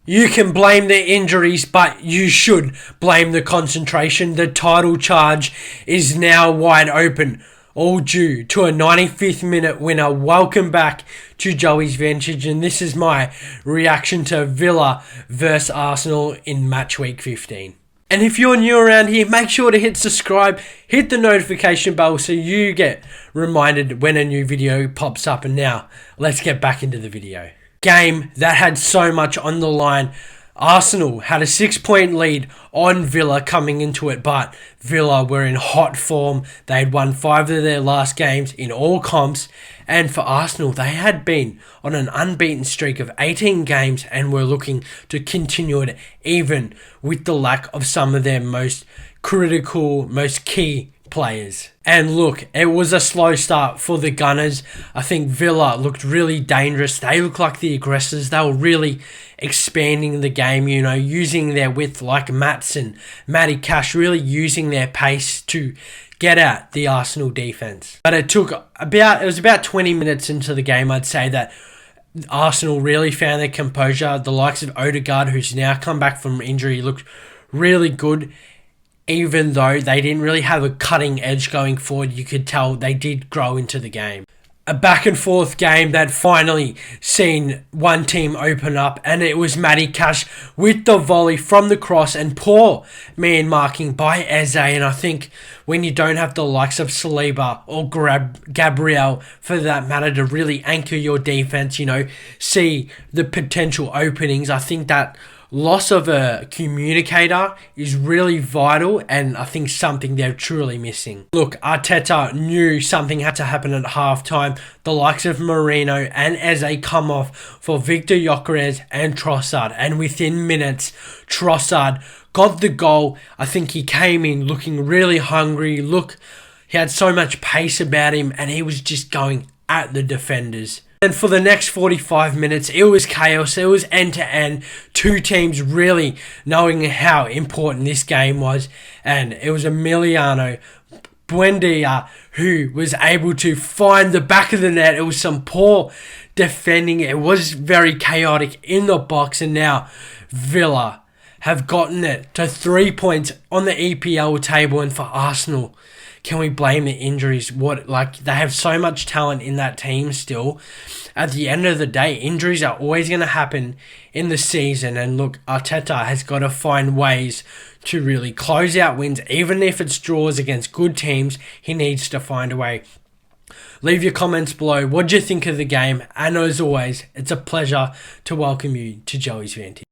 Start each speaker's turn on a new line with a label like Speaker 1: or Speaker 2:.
Speaker 1: You can blame the injuries, but you should blame the concentration. The title charge is now wide open, all due to a 95th minute winner. Welcome back to Joey's Vantage, and this is my reaction to Villa versus Arsenal in match week 15. And if you're new around here, make sure to hit subscribe, hit the notification bell so you get reminded when a new video pops up. And now, let's get back into the video. Game that had so much on the line. Arsenal had a 6-point lead on Villa coming into it, but Villa were in hot form. They had won 5 of their last games in all comps, and for Arsenal, they had been on an unbeaten streak of 18 games and were looking to continue it even with the lack of some of their most critical, most key players. And look, it was a slow start for the Gunners. I think Villa looked really dangerous. They looked like the aggressors. They were really expanding the game, using their width like Maatsen, Matty Cash, really using their pace to get at the Arsenal defense. But it was about 20 minutes into the game, I'd say, that Arsenal really found their composure. The likes of Odegaard, who's now come back from injury, looked really good. Even though they didn't really have a cutting edge going forward, you could tell they did grow into the game. A back and forth game that finally seen one team open up, and it was Matty Cash with the volley from the cross and poor man marking by Eze. And I think when you don't have the likes of Saliba or Gabriel for that matter to really anchor your defense, see the potential openings, I think that loss of a communicator is really vital, and I think something they're truly missing. Look, Arteta knew something had to happen at halftime. The likes of Moreno and Eze come off for Victor Gyökeres and Trossard, and within minutes, Trossard got the goal. I think he came in looking really hungry. Look, he had so much pace about him, and he was just going at the defenders. And for the next 45 minutes, it was chaos. It was end-to-end. Two teams really knowing how important this game was. And it was Emiliano Buendia who was able to find the back of the net. It was some poor defending. It was very chaotic in the box. And now Villa have gotten it to 3 points on the EPL table. And for Arsenal, can we blame the injuries? They have so much talent in that team still. At the end of the day, injuries are always going to happen in the season. And look, Arteta has got to find ways to really close out wins. Even if it's draws against good teams, he needs to find a way. Leave your comments below. What do you think of the game? And as always, it's a pleasure to welcome you to Joey's Vantage.